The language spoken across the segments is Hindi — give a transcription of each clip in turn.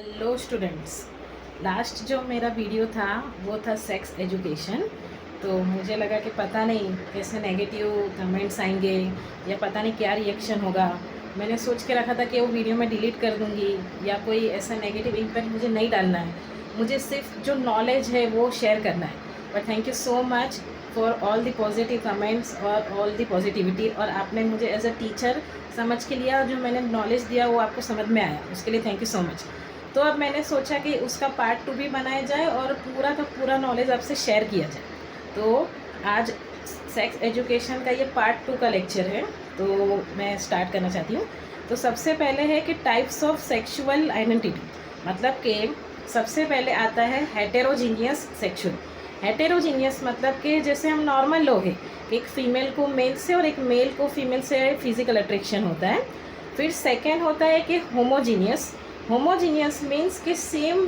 Hello students. लास्ट जो मेरा वीडियो था वो था सेक्स एजुकेशन। तो मुझे लगा कि पता नहीं कैसे नेगेटिव कमेंट्स आएंगे या पता नहीं क्या रिएक्शन होगा। मैंने सोच के रखा था कि वो वीडियो मैं डिलीट कर दूंगी या कोई ऐसा नेगेटिव इम्पैक्ट मुझे नहीं डालना है, मुझे सिर्फ जो नॉलेज है वो शेयर करना है। But thank you so much for all the positive comments और ऑल द पॉजिटिविटी, और आपने मुझे एज अ टीचर समझ के लिया, जो मैंने नॉलेज दिया वो आपको समझ में आया, उसके लिए थैंक यू सो मच। तो अब मैंने सोचा कि उसका पार्ट 2 भी बनाया जाए और पूरा का पूरा नॉलेज आपसे शेयर किया जाए। तो आज सेक्स एजुकेशन का ये पार्ट 2 का लेक्चर है, तो मैं स्टार्ट करना चाहती हूँ। तो सबसे पहले है कि टाइप्स ऑफ सेक्सुअल आइडेंटिटी, मतलब कि सबसे पहले आता है हेटेरोजीनियस सेक्सुअल। हेटेरोजीनियस मतलब कि जैसे हम नॉर्मल लोग हैं, एक फ़ीमेल को मेल से और एक मेल को फीमेल से फिजिकल अट्रैक्शन होता है। फिर सेकेंड होता है कि होमोजीनियस। होमोजीनियस मीन्स कि सेम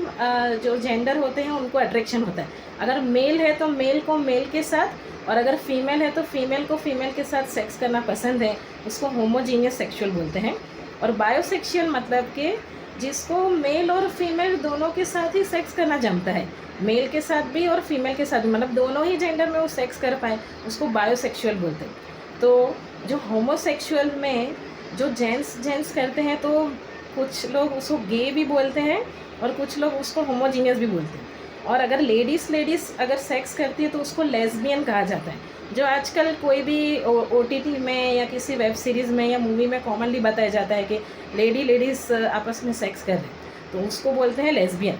जो जेंडर होते हैं उनको अट्रैक्शन होता है। अगर मेल है तो मेल को मेल के साथ, और अगर फीमेल है तो फीमेल को फीमेल के साथ सेक्स करना पसंद है, उसको होमोजीनियस सेक्सुअल बोलते हैं। और बायोसेक्सुअल मतलब कि जिसको मेल और फीमेल दोनों के साथ ही सेक्स करना जमता है, मेल के साथ भी और फीमेल के साथ भी, मतलब दोनों ही जेंडर में वो सेक्स कर पाए, उसको बायोसेक्सुअल बोलते हैं। तो जो होमोसेक्सुअल में जो जेंट्स जेंट्स करते हैं, तो कुछ लोग उसको गे भी बोलते हैं और कुछ लोग उसको होमोजीनियस भी बोलते हैं। और अगर लेडीज़ अगर सेक्स करती है तो उसको लेस्बियन कहा जाता है, जो आजकल कोई भी ओटीटी में या किसी वेब सीरीज़ में या मूवी में कॉमनली बताया जाता है कि लेडीज़ आपस में सेक्स कर रहे हैं, तो उसको बोलते हैं लेस्बियन।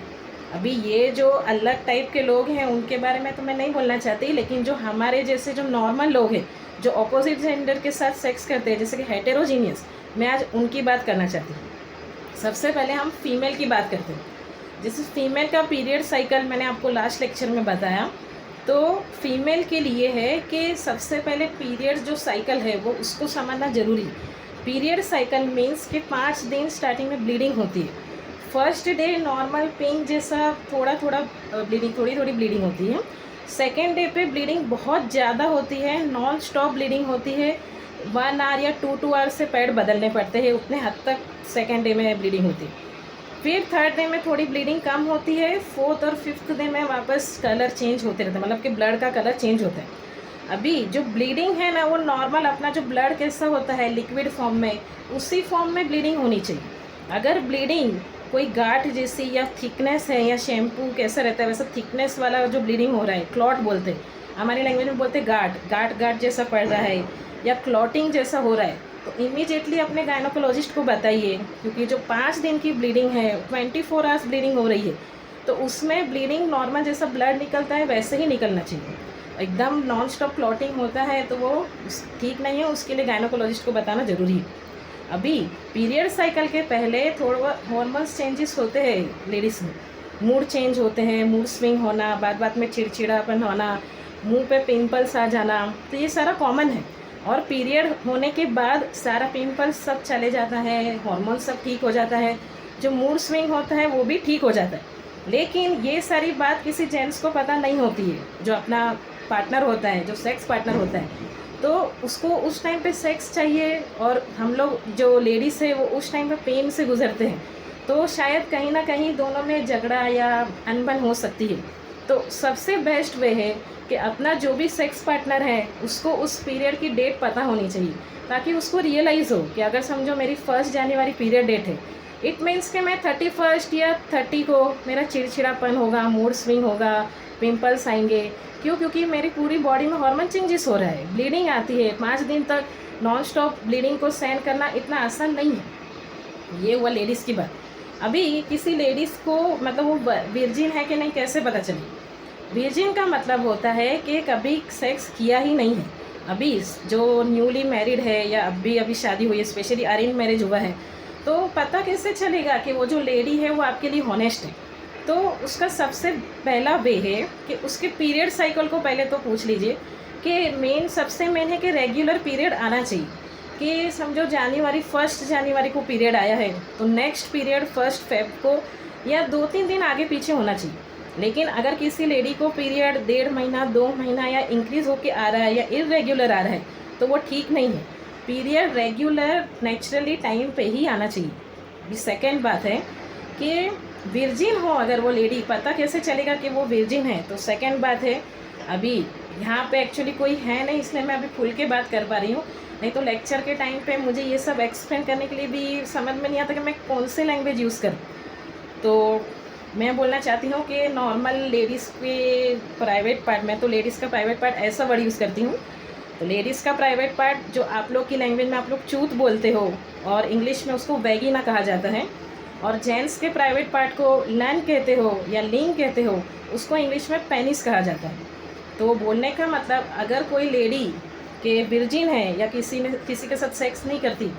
अभी ये जो अलग टाइप के लोग हैं उनके बारे में तो मैं नहीं बोलना चाहती, लेकिन जो हमारे जैसे जो नॉर्मल लोग हैं जो अपोजिट जेंडर के साथ सेक्स करते हैं, जैसे कि हेटेरोजीनियस, मैं आज उनकी बात करना चाहती हूँ। सबसे पहले हम फीमेल की बात करते हैं। जैसे फीमेल का पीरियड साइकिल मैंने आपको लास्ट लेक्चर में बताया, तो फीमेल के लिए है कि सबसे पहले पीरियड जो साइकिल है वो उसको समझना ज़रूरी है। पीरियड साइकिल मीन्स कि 5 दिन स्टार्टिंग में ब्लीडिंग होती है। फर्स्ट डे नॉर्मल पिंक जैसा थोड़ी थोड़ी ब्लीडिंग होती है। सेकेंड डे पे ब्लीडिंग बहुत ज़्यादा होती है, नॉन स्टॉप ब्लीडिंग होती है। 1 आवर या 2 आवर से पैड बदलने पड़ते हैं, उतने हद तक सेकेंड डे में ब्लीडिंग होती है। फिर थर्ड डे में थोड़ी ब्लीडिंग कम होती है। फोर्थ और फिफ्थ डे में वापस कलर चेंज होते रहते हैं, मतलब कि ब्लड का कलर चेंज होता है। अभी जो ब्लीडिंग है ना, वो नॉर्मल अपना जो ब्लड कैसा होता है लिक्विड फॉर्म में, उसी फॉर्म में ब्लीडिंग होनी चाहिए। अगर ब्लीडिंग कोई गांठ जैसी या थिकनेस है, या शैम्पू कैसा रहता है वैसा थिकनेस वाला जो ब्लीडिंग हो रहा है, क्लॉट बोलते हैं हमारी लैंग्वेज में, बोलते हैं गांठ जैसा पड़ रहा है या क्लॉटिंग जैसा हो रहा है, तो इमीडिएटली अपने गायनोकोलॉजिस्ट को बताइए। क्योंकि जो 5 दिन की ब्लीडिंग है, 24 आवर्स ब्लीडिंग हो रही है, तो उसमें ब्लीडिंग नॉर्मल जैसा ब्लड निकलता है वैसे ही निकलना चाहिए। एकदम नॉन स्टॉप क्लॉटिंग होता है तो वो ठीक नहीं है, उसके लिए गायनोकोलॉजिस्ट को बताना ज़रूरी है। अभी पीरियड साइकिल के पहले थोड़ा हॉर्मोन्स चेंजेस होते हैं लेडीज़ में, मूड चेंज होते हैं, मूड स्विंग होना, बात में चिड़चिड़ापन होना, मुंह पे पिंपल्स आ जाना, तो ये सारा कॉमन है। और पीरियड होने के बाद सारा पिंपल्स सब चले जाता है, हार्मोन सब ठीक हो जाता है, जो मूड स्विंग होता है वो भी ठीक हो जाता है। लेकिन ये सारी बात किसी जेंट्स को पता नहीं होती है, जो अपना पार्टनर होता है, जो सेक्स पार्टनर होता है, तो उसको उस टाइम पे सेक्स चाहिए, और हम लोग जो लेडीज़ है वो उस टाइम पे पेन से गुजरते हैं, तो शायद कहीं ना कहीं दोनों में झगड़ा या अनबन हो सकती है। तो सबसे बेस्ट वे है कि अपना जो भी सेक्स पार्टनर है उसको उस पीरियड की डेट पता होनी चाहिए, ताकि उसको रियलाइज़ हो कि अगर समझो मेरी 1 जनवरी पीरियड डेट है, इट मीन्स कि मैं 31 या 30 को मेरा चिड़चिड़ापन होगा, मूड स्विंग होगा, पिंपल्स आएंगे। क्यों? क्योंकि मेरी पूरी बॉडी में हार्मोन चेंजेस हो रहा है, ब्लीडिंग आती है। 5 दिन तक नॉन स्टॉप ब्लीडिंग को सहन करना इतना आसान नहीं है। ये हुआ लेडीज़ की बात। अभी किसी लेडीज़ को मतलब वो वर्जिन है कि नहीं कैसे पता चले? वर्जिन का मतलब होता है कि कभी सेक्स किया ही नहीं है। अभी जो न्यूली मैरिड है या अभी शादी हुई है, स्पेशली अरेंज मैरिज हुआ है, तो पता कैसे चलेगा कि वो जो लेडी है वो आपके लिए हॉनेस्ट है? तो उसका सबसे पहला वे है कि उसके पीरियड साइकिल को पहले तो पूछ लीजिए कि सबसे मेन है कि रेगुलर पीरियड आना चाहिए। कि समझो जनवरी 1 जनवरी को पीरियड आया है, तो नेक्स्ट पीरियड 1 फेब को या 2-3 दिन आगे पीछे होना चाहिए। लेकिन अगर किसी लेडी को पीरियड 1.5 महीना 2 महीना या इंक्रीज़ होकर आ रहा है या इरेगुलर आ रहा है, तो वो ठीक नहीं है। पीरियड रेगुलर नेचुरली टाइम पे ही आना चाहिए। अभी सेकेंड बात है कि विर्जिन हो अगर वो लेडी, पता कैसे चलेगा कि वो विर्जिन है? तो सेकंड बात है, अभी यहाँ पे एक्चुअली कोई है नहीं, इसलिए मैं अभी खुल के बात कर पा रही हूँ। नहीं तो लेक्चर के टाइम पे मुझे ये सब एक्सप्लेन करने के लिए भी समझ में नहीं आता कि मैं कौन से लैंग्वेज यूज़ करूँ। तो मैं बोलना चाहती हूँ कि नॉर्मल लेडीज़ के प्राइवेट पार्ट में, तो लेडीज़ का प्राइवेट पार्ट ऐसा वर्ड यूज़ करती हूँ। तो लेडीज़ का प्राइवेट पार्ट जो आप लोग की लैंग्वेज में आप लोग चूत बोलते हो और इंग्लिश में उसको वैगिना कहा जाता है, और जेंट्स के प्राइवेट पार्ट को लन कहते हो या लिंग कहते हो, उसको इंग्लिश में पेनिस कहा जाता है। तो बोलने का मतलब, अगर कोई लेडी के विर्जिन है या किसी के साथ सेक्स नहीं करती,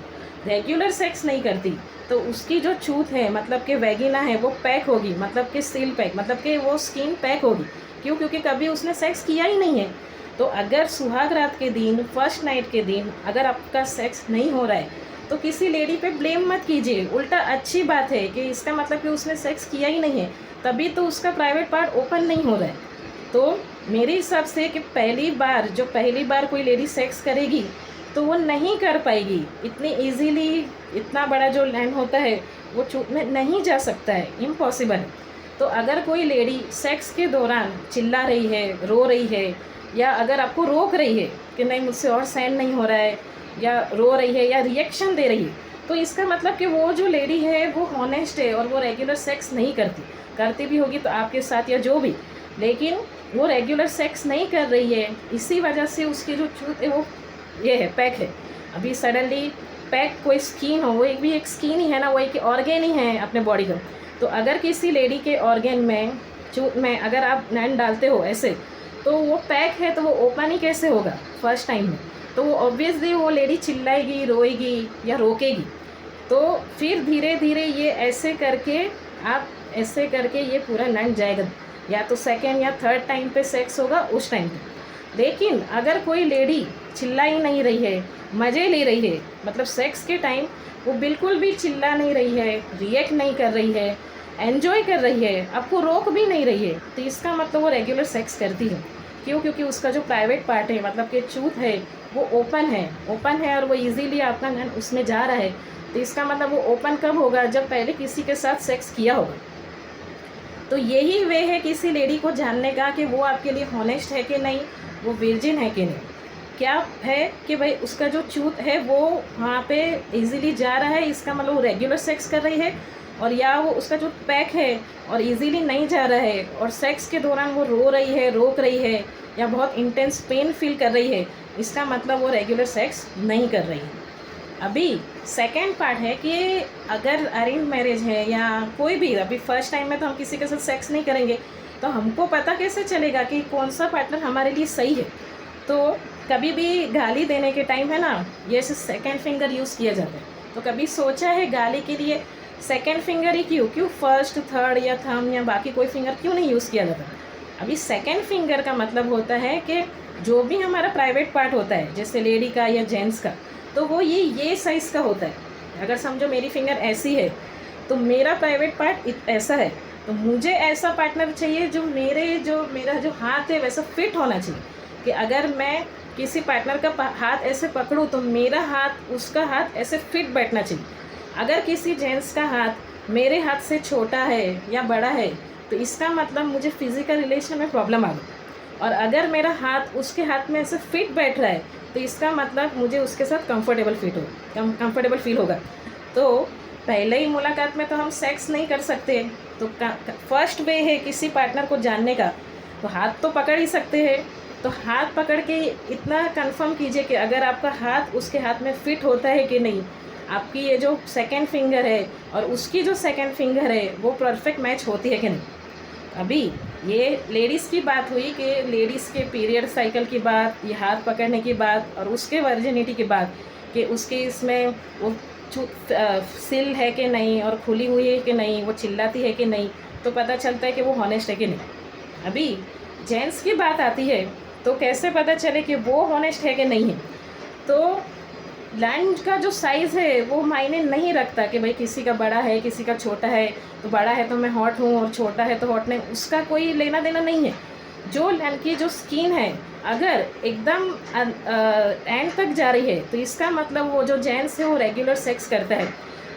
रेगुलर सेक्स नहीं करती, तो उसकी जो चूत है मतलब कि वैगिना है वो पैक होगी, मतलब कि सील पैक, मतलब कि वो स्किन पैक होगी। क्यों? क्योंकि कभी उसने सेक्स किया ही नहीं है। तो अगर सुहाग रात के दिन, फर्स्ट नाइट के दिन अगर आपका सेक्स नहीं हो रहा है, तो किसी लेडी पे ब्लेम मत कीजिए, उल्टा अच्छी बात है कि इसका मतलब कि उसने सेक्स किया ही नहीं है, तभी तो उसका प्राइवेट पार्ट ओपन नहीं हो रहा है। तो मेरे हिसाब से कि पहली बार कोई लेडी सेक्स करेगी तो वो नहीं कर पाएगी इतनी इजीली। इतना बड़ा जो लैंड होता है वो चूत में नहीं जा सकता है, इम्पॉसिबल है। तो अगर कोई लेडी सेक्स के दौरान चिल्ला रही है, रो रही है, या अगर आपको रोक रही है कि नहीं मुझसे और सहन नहीं हो रहा है, या रो रही है या रिएक्शन दे रही है, तो इसका मतलब कि वो जो लेडी है वो हॉनेस्ट है और वो रेगुलर सेक्स नहीं करती भी होगी तो आपके साथ या जो भी, लेकिन वो रेगुलर सेक्स नहीं कर रही है, इसी वजह से उसकी जो चूत है वो ये है, पैक है। अभी सडनली पैक कोई स्किन हो, वो एक स्किन ही है ना, वो एक ऑर्गेन ही है अपने बॉडी का। तो अगर किसी लेडी के ऑर्गेन में, चूत में अगर आप नैन डालते हो ऐसे, तो वो पैक है तो वो ओपन ही कैसे होगा फर्स्ट टाइम में? तो वो ऑब्वियसली वो लेडी चिल्लाएगी, रोएगी या रोकेगी। तो फिर धीरे धीरे ये ऐसे करके ये पूरा लैंड जाएगा, या तो सेकेंड या थर्ड टाइम पे सेक्स होगा उस टाइम पे। लेकिन अगर कोई लेडी चिल्ला ही नहीं रही है, मज़े ले रही है, मतलब सेक्स के टाइम वो बिल्कुल भी चिल्ला नहीं रही है, रिएक्ट नहीं कर रही है, एन्जॉय कर रही है, आपको रोक भी नहीं रही है, तो इसका मतलब वो रेगुलर सेक्स करती है। क्यों? क्योंकि उसका जो प्राइवेट पार्ट है मतलब कि चूत है वो ओपन है और वो इजीली आपका नन उसमें जा रहा है। तो इसका मतलब वो ओपन कब होगा? जब पहले किसी के साथ सेक्स किया होगा। तो यही वे है किसी लेडी को जानने का कि वो आपके लिए हॉनेस्ट है कि नहीं, वो वर्जिन है कि नहीं। क्या है कि भाई उसका जो चूत है वो वहाँ पे इजीली जा रहा है, इसका मतलब वो रेगुलर सेक्स कर रही है, और या वो उसका जो पैक है और इजीली नहीं जा रहा है और सेक्स के दौरान वो रो रही है, रोक रही है, या बहुत इंटेंस पेन फील कर रही है, इसका मतलब वो रेगुलर सेक्स नहीं कर रही है। अभी सेकेंड पार्ट है कि अगर अरेंज मैरिज है या कोई भी, अभी फर्स्ट टाइम में तो हम किसी के साथ सेक्स नहीं करेंगे, तो हमको पता कैसे चलेगा कि कौन सा पार्टनर हमारे लिए सही है? तो कभी भी गाली देने के टाइम है ना, ये सेकेंड फिंगर यूज़ किया जाता है। तो कभी सोचा है गाली के लिए सेकेंड फिंगर ही क्यों फर्स्ट, थर्ड या थंब या बाकी कोई फिंगर क्यों नहीं यूज़ किया जाता? अभी सेकेंड फिंगर का मतलब होता है कि जो भी हमारा प्राइवेट पार्ट होता है, जैसे लेडी का या जेंट्स का, तो वो ये साइज़ का होता है। अगर समझो मेरी फिंगर ऐसी है तो मेरा प्राइवेट पार्ट ऐसा है, तो मुझे ऐसा पार्टनर चाहिए जो मेरा जो हाथ है वैसा फिट होना चाहिए, कि अगर मैं किसी पार्टनर का हाथ ऐसे पकड़ूँ तो मेरा हाथ उसका हाथ ऐसे फिट बैठना चाहिए। अगर किसी जेंट्स का हाथ मेरे हाथ से छोटा है या बड़ा है, तो इसका मतलब मुझे फिज़िकल रिलेशन में प्रॉब्लम आ गई। और अगर मेरा हाथ उसके हाथ में ऐसे फिट बैठ रहा है, तो इसका मतलब मुझे उसके साथ कंफर्टेबल फील होगा। तो पहले ही मुलाकात में तो हम सेक्स नहीं कर सकते, तो फर्स्ट वे है किसी पार्टनर को जानने का, तो हाथ तो पकड़ ही सकते हैं। तो हाथ पकड़ के इतना कंफर्म कीजिए कि अगर आपका हाथ उसके हाथ में फिट होता है कि नहीं, आपकी ये जो सेकंड फिंगर है और उसकी जो सेकंड फिंगर है वो परफेक्ट मैच होती है कि नहीं। अभी ये लेडीज़ की बात हुई कि लेडीज़ के पीरियड साइकिल की बात, ये हाथ पकड़ने की बात, और उसके वर्जिनिटी की बात कि उसके इसमें वो सिल है कि नहीं और खुली हुई है कि नहीं, वो चिल्लाती है कि नहीं, तो पता चलता है कि वो हॉनेस्ट है कि नहीं। अभी जेंट्स की बात आती है तो कैसे पता चले कि वो हॉनेस्ट है कि नहीं है? तो लैंड का जो साइज़ है वो मायने नहीं रखता कि भाई किसी का बड़ा है किसी का छोटा है, तो बड़ा है तो मैं हॉट हूँ और छोटा है तो हॉट नहीं, उसका कोई लेना देना नहीं है। जो लैंड की जो स्किन है अगर एकदम एंड तक जा रही है, तो इसका मतलब वो जो जेंट्स है वो रेगुलर सेक्स करता है।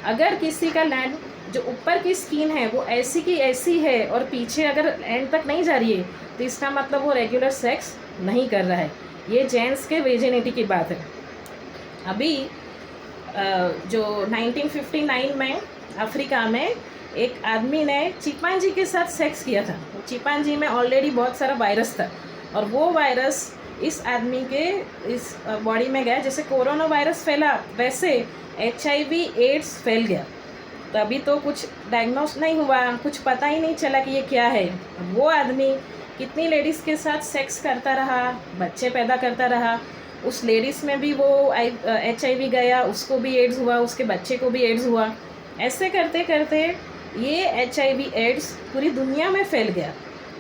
अगर किसी का लैंड जो ऊपर की स्किन है वो ऐसी की ऐसी है और पीछे अगर एंड तक नहीं जा रही है तो इसका मतलब वो रेगुलर सेक्स नहीं कर रहा है। ये जेंट्स के वेजिनिटी की बात है। अभी जो 1959 में अफ्रीका में एक आदमी ने चिंपांजी के साथ सेक्स किया था। चिंपांजी में ऑलरेडी बहुत सारा वायरस था और वो वायरस इस आदमी के इस बॉडी में गया। जैसे कोरोना वायरस फैला वैसे HIV एड्स फैल गया। तो अभी तो कुछ डायग्नोस नहीं हुआ, कुछ पता ही नहीं चला कि ये क्या है। वो आदमी कितनी लेडीज़ के साथ सेक्स करता रहा, बच्चे पैदा करता रहा, उस लेडीज़ में भी वो HIV गया, उसको भी एड्स हुआ, उसके बच्चे को भी एड्स हुआ। ऐसे करते करते ये HIV एड्स पूरी दुनिया में फैल गया।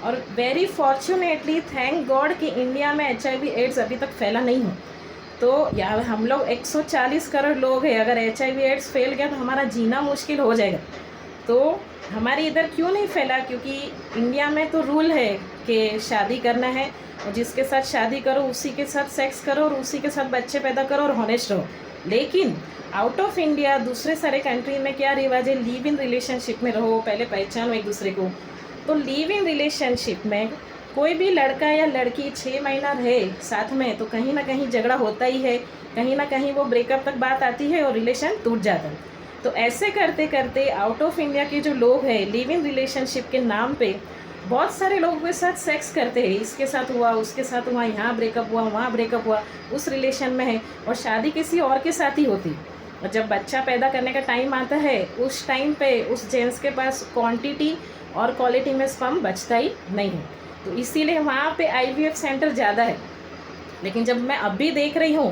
और वेरी फॉर्चुनेटली थैंक गॉड कि इंडिया में HIV एड्स अभी तक फैला नहीं हो। तो यार हम लोग 140 करोड़ लोग हैं, अगर HIV एड्स फैल गया तो हमारा जीना मुश्किल हो जाएगा। तो हमारे इधर क्यों नहीं फैला? क्योंकि इंडिया में तो रूल है कि शादी करना है और जिसके साथ शादी करो उसी के साथ सेक्स करो और उसी के साथ बच्चे पैदा करो और हॉनेस्ट रहो। लेकिन आउट ऑफ इंडिया दूसरे सारे कंट्री में क्या रिवाज है, लिव इन रिलेशनशिप में रहो, पहले पहचानो एक दूसरे को। तो लिव इन रिलेशनशिप में कोई भी लड़का या लड़की 6 महीना रहे साथ में तो कहीं ना कहीं झगड़ा होता ही है, कहीं ना कहीं वो ब्रेकअप तक बात आती है और रिलेशन टूट जाता है। तो ऐसे करते करते आउट ऑफ इंडिया के जो लोग हैं लिव इन रिलेशनशिप के नाम पे बहुत सारे लोगों के साथ सेक्स करते हैं। इसके साथ हुआ, उसके साथ हुआ, यहाँ ब्रेकअप हुआ, वहाँ ब्रेकअप हुआ, उस रिलेशन में है और शादी किसी और के साथ ही होती। और जब बच्चा पैदा करने का टाइम आता है उस टाइम पे उस जेंट्स के पास क्वांटिटी और क्वालिटी में स्पर्म बचता ही नहीं है। तो इसीलिए वहाँ पे IVF सेंटर ज़्यादा है। लेकिन जब मैं अभी देख रही हूँ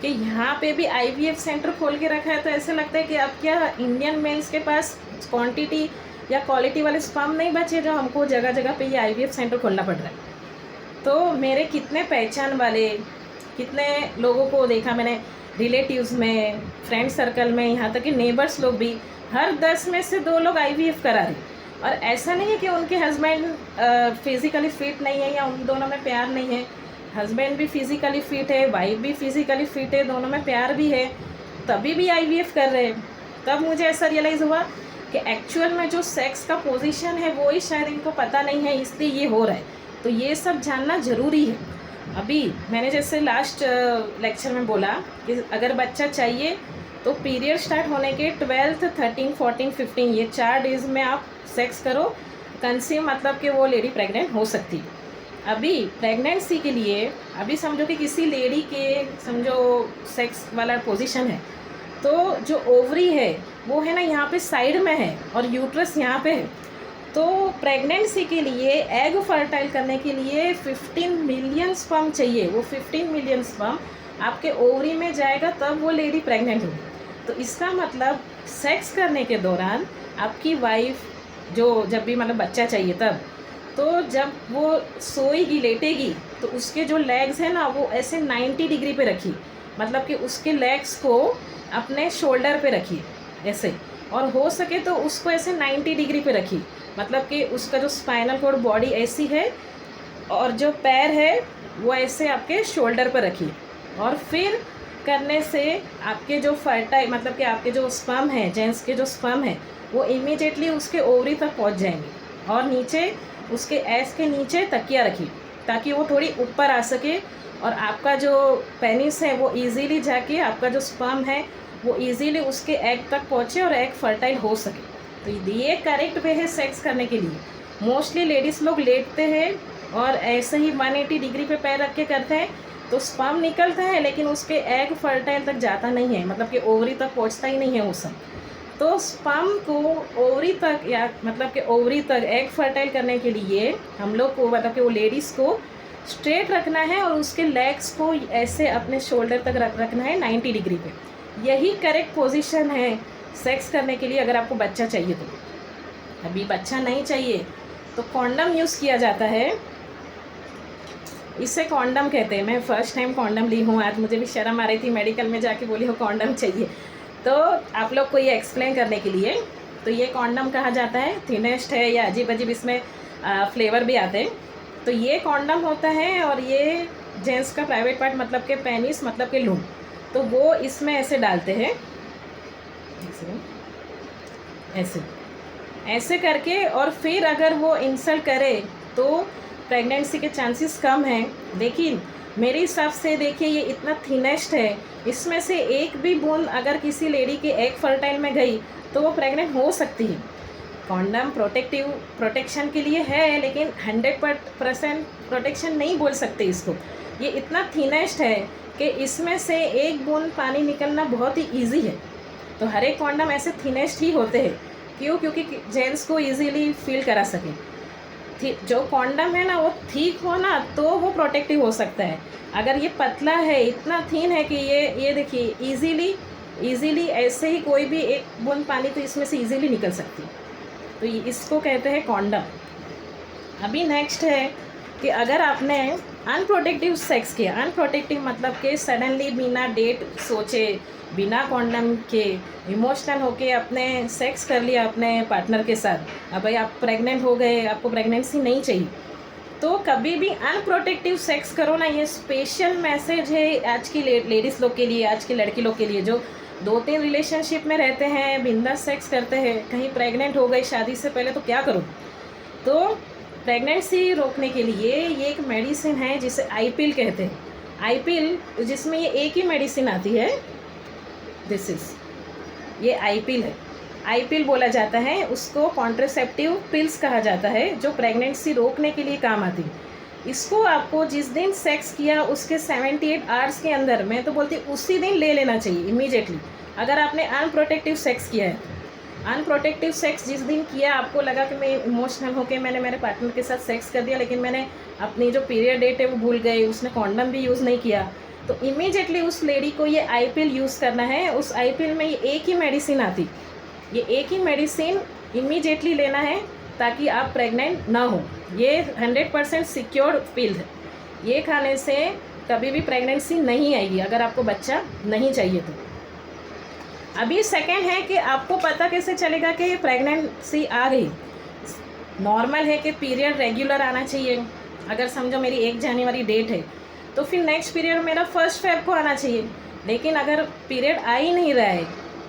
कि यहाँ पे भी IVF सेंटर खोल के रखा है तो ऐसा लगता है कि अब क्या इंडियन मेल्स के पास क्वांटिटी या क्वालिटी वाले स्पर्म नहीं बचे जो हमको जगह जगह पे ये IVF सेंटर खोलना पड़ रहा है। तो मेरे कितने पहचान वाले, कितने लोगों को देखा मैंने रिलेटिव्स में, फ्रेंड सर्कल में, यहाँ तक कि नेबर्स लोग भी, हर 10 में से 2 लोग IVF करा रहे। और ऐसा नहीं है कि उनके हस्बैंड फिज़िकली फिट नहीं है या उन दोनों में प्यार नहीं है। हस्बैंड भी फिज़िकली फिट है, वाइफ भी फिज़िकली फिट है, दोनों में प्यार भी है, तभी भी IVF कर रहे हैं। तब मुझे ऐसा रियलाइज़ हुआ कि एक्चुअल में जो सेक्स का पोजीशन है वो ही शायद इनको पता नहीं है, इसलिए ये हो रहा है। तो ये सब जानना ज़रूरी है। अभी मैंने जैसे लास्ट लेक्चर में बोला कि अगर बच्चा चाहिए तो पीरियड स्टार्ट होने के 12th, 13, 14, 15 ये 4 डेज़ में आप सेक्स करो, कंसीव मतलब कि वो लेडी प्रेग्नेंट हो सकती है। अभी प्रेगनेंसी के लिए अभी समझो कि किसी लेडी के समझो सेक्स वाला पोजीशन है तो जो ओवरी है वो है ना यहाँ पे साइड में है और यूट्रस यहाँ पे है। तो प्रेगनेंसी के लिए एग फर्टाइल करने के लिए 15 मिलियन स्पर्म चाहिए। वो 15 मिलियन स्पर्म आपके ओवरी में जाएगा तब वो लेडी प्रेग्नेंट होगी। तो इसका मतलब सेक्स करने के दौरान आपकी वाइफ जो जब भी मतलब बच्चा चाहिए तब, तो जब वो सोएगी, लेटेगी, तो उसके जो लेग्स हैं ना वो ऐसे 90 डिग्री पे रखिए। मतलब कि उसके लेग्स को अपने शोल्डर पे रखिए ऐसे, और हो सके तो उसको ऐसे 90 डिग्री पे रखिए। मतलब कि उसका जो स्पाइनल कोड बॉडी ऐसी है और जो पैर है वो ऐसे आपके शोल्डर पर रखिए। और फिर करने से आपके जो फर्टाइल मतलब कि आपके जो स्पर्म है, जेंट्स के जो स्पर्म है वो इमीडिएटली उसके ओवरी तक पहुंच जाएंगे। और नीचे उसके एस के नीचे तकिया रखिए ताकि वो थोड़ी ऊपर आ सके और आपका जो पेनिस है वो इजीली जाके आपका जो स्पर्म है वो इजीली उसके एग तक पहुँचे और एग फर्टाइल हो सके। तो ये करेक्ट वे है सेक्स करने के लिए। मोस्टली लेडीज़ लोग लेटते हैं और ऐसे ही 180 डिग्री पे पैर रख के करते हैं तो स्पर्म निकलता है लेकिन उसके एग फर्टाइल तक जाता नहीं है, मतलब कि ओवरी तक पहुंचता ही नहीं है उस समय। तो स्पर्म को ओवरी तक या मतलब कि ओवरी तक एग फर्टाइल करने के लिए हम लोग को मतलब कि वो लेडीज़ को स्ट्रेट रखना है और उसके लेग्स को ऐसे अपने शोल्डर तक रखना है 90 डिग्री पे। यही करेक्ट पोजीशन है सेक्स करने के लिए अगर आपको बच्चा चाहिए तो। अभी बच्चा नहीं चाहिए तो कॉन्डम यूज़ किया जाता है, इसे कॉन्डम कहते हैं। मैं फ़र्स्ट टाइम कॉन्डम ली हूँ, आज मुझे भी शर्म आ रही थी मेडिकल में जाके बोली हो कॉन्डम चाहिए। तो आप लोग को ये एक्सप्लेन करने के लिए, तो ये कॉन्डम कहा जाता है, थिनेस्ट है या अजीब अजीब इसमें फ्लेवर भी आते हैं। तो ये कॉन्डम होता है और ये जेंट्स का प्राइवेट पार्ट मतलब के पेनिस मतलब के लूम, तो वो इसमें ऐसे डालते हैं। ऐसे ऐसे करके, और फिर अगर वो इंसल्ट करे तो प्रेगनेंसी के चांसेस कम हैं। लेकिन मेरे हिसाब से देखिए ये इतना थिनेस्ट है, इसमें से एक भी बूंद अगर किसी लेडी के एग फर्टाइल में गई तो वो प्रेग्नेंट हो सकती है। कॉन्डम प्रोटेक्शन के लिए है, लेकिन 100% प्रोटेक्शन नहीं बोल सकते इसको। ये इतना थिनेस्ट है कि इसमें से एक बूंद पानी निकलना बहुत ही ईजी है। तो हर एक कॉन्डम ऐसे थिनेस्ट ही होते हैं। क्यों? क्योंकि जेंट्स को इजीली फील करा सकें। जो कॉन्डम है ना वो ठीक हो ना तो वो प्रोटेक्टिव हो सकता है। अगर ये पतला है, इतना थिन है कि ये देखिए इजीली ऐसे ही कोई भी एक बूंद पानी तो इसमें से इजीली निकल सकती है। तो इसको कहते हैं कॉन्डम। अभी नेक्स्ट है कि अगर आपने अनप्रोटेक्टिव सेक्स किया, अनप्रोटेक्टिव मतलब कि सडनली बिना डेट सोचे, बिना कॉन्डम के इमोशनल होके अपने सेक्स कर लिया अपने पार्टनर के साथ, अब भाई आप प्रेग्नेंट हो गए, आपको प्रेगनेंसी नहीं चाहिए, तो कभी भी अनप्रोटेक्टिव सेक्स करो ना। ये स्पेशल मैसेज है आज की लेडीज़ लोग के लिए, आज की लड़की लोग के लिए जो 2-3 रिलेशनशिप में रहते हैं, बिंदास सेक्स करते हैं, कहीं प्रेग्नेंट हो गई शादी से पहले तो क्या करूँ। तो प्रेगनेंसी रोकने के लिए ये एक मेडिसिन है जिसे आई-पिल कहते हैं। आई-पिल जिसमें ये एक ही मेडिसिन आती है, ये आई-पिल है। आई-पिल बोला जाता है, उसको कॉन्ट्रासेप्टिव पिल्स कहा जाता है, जो प्रेगनेंसी रोकने के लिए काम आती है। इसको आपको जिस दिन सेक्स किया उसके 78 आवर्स के अंदर, मैं तो बोलती उसी दिन ले लेना चाहिए इमीडिएटली। अगर आपने अनप्रोटेक्टिव सेक्स किया है, अनप्रोटेक्टिव सेक्स जिस दिन किया, आपको लगा कि मैं इमोशनल होकर मैंने मेरे पार्टनर के साथ सेक्स कर दिया, लेकिन मैंने अपनी जो पीरियड डेट है वो भूल गई, उसने कॉन्डम भी यूज़ नहीं किया, तो इमीडिएटली उस लेडी को ये आई-पिल यूज़ करना है। उस आई-पिल में ये एक ही मेडिसिन आती, ये एक ही मेडिसिन इमीडिएटली लेना है ताकि आप प्रेग्नेंट ना हो। ये 100% सिक्योर्ड पिल है। ये खाने से कभी भी प्रेगनेंसी नहीं आएगी अगर आपको बच्चा नहीं चाहिए तो। अभी सेकंड है कि आपको पता कैसे चलेगा कि प्रेगनेंसी आ गई। नॉर्मल है कि पीरियड रेगुलर आना चाहिए। अगर समझो मेरी 1 जनवरी डेट है तो फिर नेक्स्ट पीरियड मेरा 1 फेब को आना चाहिए। लेकिन अगर पीरियड आ ही नहीं रहा है,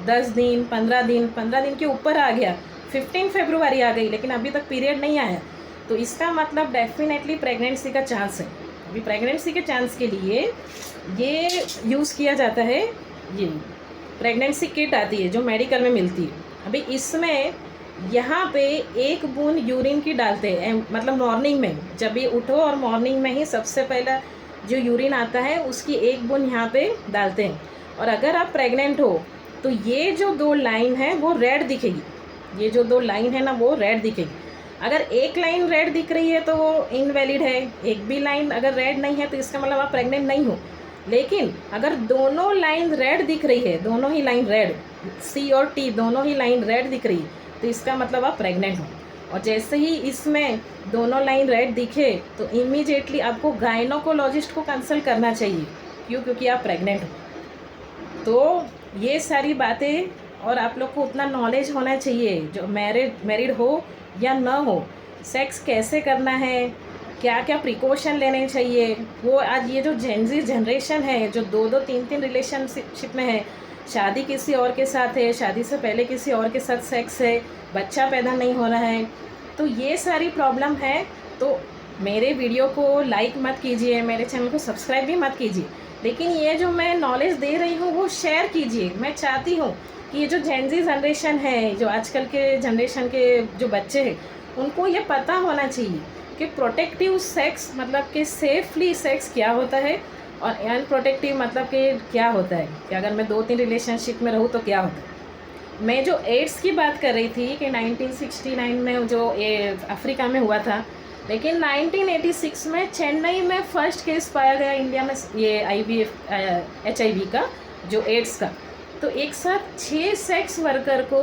10 दिन 15 दिन के ऊपर आ गया, 15 फरवरी आ गई लेकिन अभी तक पीरियड नहीं आया, तो इसका मतलब डेफिनेटली प्रेगनेंसी का चांस है। अभी प्रेगनेंसी के चांस के लिए ये यूज़ किया जाता है, ये प्रेगनेंसी किट आती है जो मेडिकल में मिलती है। अभी इसमें यहाँ पे 1 बूंद यूरिन की डालते हैं, मतलब मॉर्निंग में जब भी उठो और मॉर्निंग में ही सबसे पहला जो यूरिन आता है उसकी 1 बूंद यहाँ पे डालते हैं। और अगर आप प्रेग्नेंट हो तो ये जो 2 लाइन है वो रेड दिखेगी, ये जो 2 लाइन है ना वो रेड दिखेगी। अगर एक लाइन रेड दिख रही है तो वो इनवैलिड है, एक भी लाइन अगर रेड नहीं है तो इसका मतलब आप प्रेग्नेंट नहीं हो। लेकिन अगर दोनों लाइन रेड दिख रही है, दोनों ही लाइन रेड, सी और टी दोनों ही लाइन रेड दिख रही है, तो इसका मतलब आप प्रेग्नेंट हो। और जैसे ही इसमें दोनों लाइन रेड दिखे तो इमीडिएटली आपको गायनोकोलॉजिस्ट को कंसल्ट करना चाहिए। क्यों? क्योंकि आप प्रेग्नेंट हो। तो ये सारी बातें, और आप लोग को उतना नॉलेज होना चाहिए, जो मैरिड हो या ना हो, सेक्स कैसे करना है, क्या क्या प्रिकॉशन लेने चाहिए। वो आज ये जो जेनजी जनरेशन है जो 2-2 3-3 रिलेशनशिप में है, शादी किसी और के साथ है, शादी से पहले किसी और के साथ सेक्स है, बच्चा पैदा नहीं हो रहा है, तो ये सारी प्रॉब्लम है। तो मेरे वीडियो को लाइक मत कीजिए, मेरे चैनल को सब्सक्राइब भी मत कीजिए, लेकिन ये जो मैं नॉलेज दे रही हूँ वो शेयर कीजिए। मैं चाहती हूँ कि ये जो जेनजी जनरेशन है, जो आजकल के जनरेशन के जो बच्चे हैं, उनको ये पता होना चाहिए कि प्रोटेक्टिव सेक्स मतलब कि सेफली सेक्स क्या होता है, और अनप्रोटेक्टिव मतलब कि क्या होता है, कि अगर मैं 2-3 रिलेशनशिप में रहूँ तो क्या होता है। मैं जो एड्स की बात कर रही थी कि 1969 में जो ये अफ्रीका में हुआ था, लेकिन 1986 में चेन्नई में फर्स्ट केस पाया गया इंडिया में, ये HIV का, जो एड्स का। तो एक साथ 6 सेक्स वर्कर को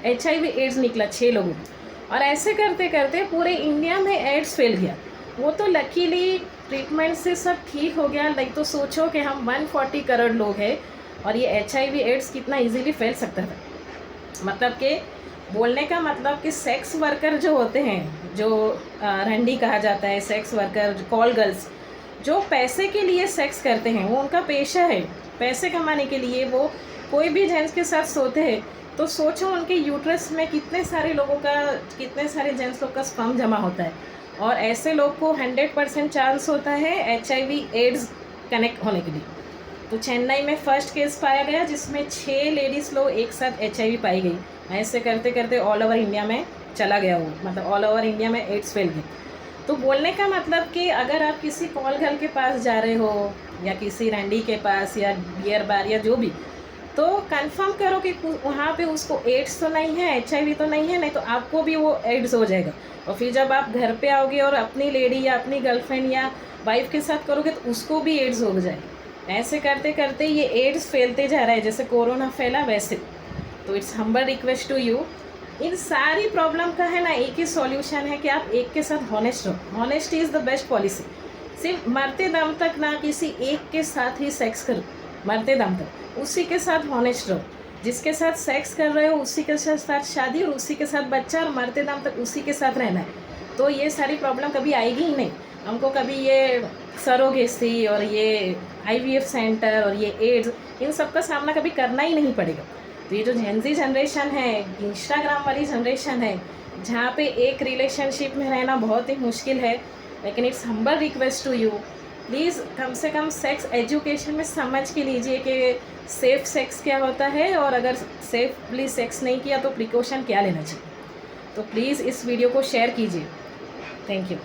HIV एड्स निकला, 6 लोगों को। और ऐसे करते करते पूरे इंडिया में एड्स फैल गया। वो तो लकीली ट्रीटमेंट से सब ठीक हो गया। लाइक तो सोचो कि हम 140 करोड़ लोग हैं और ये HIV एड्स कितना इजीली फैल सकता था। मतलब कि बोलने का मतलब कि सेक्स वर्कर जो होते हैं, जो रंडी कहा जाता है, सेक्स वर्कर, कॉल गर्ल्स, जो पैसे के लिए सेक्स करते हैं, वो उनका पेशा है। पैसे कमाने के लिए वो कोई भी जेंट्स के साथ सोते हैं, तो सोचो उनके यूट्रस में कितने सारे लोगों का, कितने सारे जेंट्स लोग का स्पर्म जमा होता है, और ऐसे लोग को 100% चांस होता है HIV एड्स कनेक्ट होने के लिए। तो चेन्नई में फर्स्ट केस पाया गया जिसमें 6 लेडीज़ लोग एक साथ HIV पाई गई। ऐसे करते करते ऑल ओवर इंडिया में चला गया वो, मतलब ऑल ओवर इंडिया में एड्स फैल गई। तो बोलने का मतलब कि अगर आप किसी कॉल गर्ल के पास जा रहे हो या किसी रैंडी के पास या बियर बार या जो भी, तो कंफर्म करो कि वहाँ पे उसको एड्स तो नहीं है, HIV तो नहीं है, नहीं तो आपको भी वो एड्स हो जाएगा। और फिर जब आप घर पे आओगे और अपनी लेडी या अपनी गर्लफ्रेंड या वाइफ के साथ करोगे तो उसको भी एड्स हो जाएगा। ऐसे करते करते ये एड्स फैलते जा रहा है, जैसे कोरोना फैला वैसे। तो it's humble request to you, इन सारी प्रॉब्लम का है ना एक ही सॉल्यूशन है कि आप एक के साथ हॉनेस्ट रहो। Honesty is the best policy. सिर्फ मरते दम तक ना किसी एक के साथ ही सेक्स करो, मरते दम तक उसी के साथ हॉनेस्ट रहो। जिसके साथ सेक्स कर रहे हो उसी के साथ शादी और उसी के साथ बच्चा, और मरते दम तक उसी के साथ रहना है। तो ये सारी प्रॉब्लम कभी आएगी ही नहीं। हमको कभी ये सरोगेसी और ये IVF सेंटर और ये एड्स, इन सब का सामना कभी करना ही नहीं पड़ेगा। तो ये जो जेनजी जनरेशन है, इंस्टाग्राम वाली जनरेशन है, जहाँ पे एक रिलेशनशिप में रहना बहुत ही मुश्किल है, लेकिन it's humble request to you, please कम से कम सेक्स एजुकेशन में समझ के लीजिए कि सेफ़ सेक्स क्या होता है, और अगर सेफली सेक्स नहीं किया तो प्रिकॉशन क्या लेना चाहिए। तो प्लीज़ इस वीडियो को शेयर कीजिए। Thank you.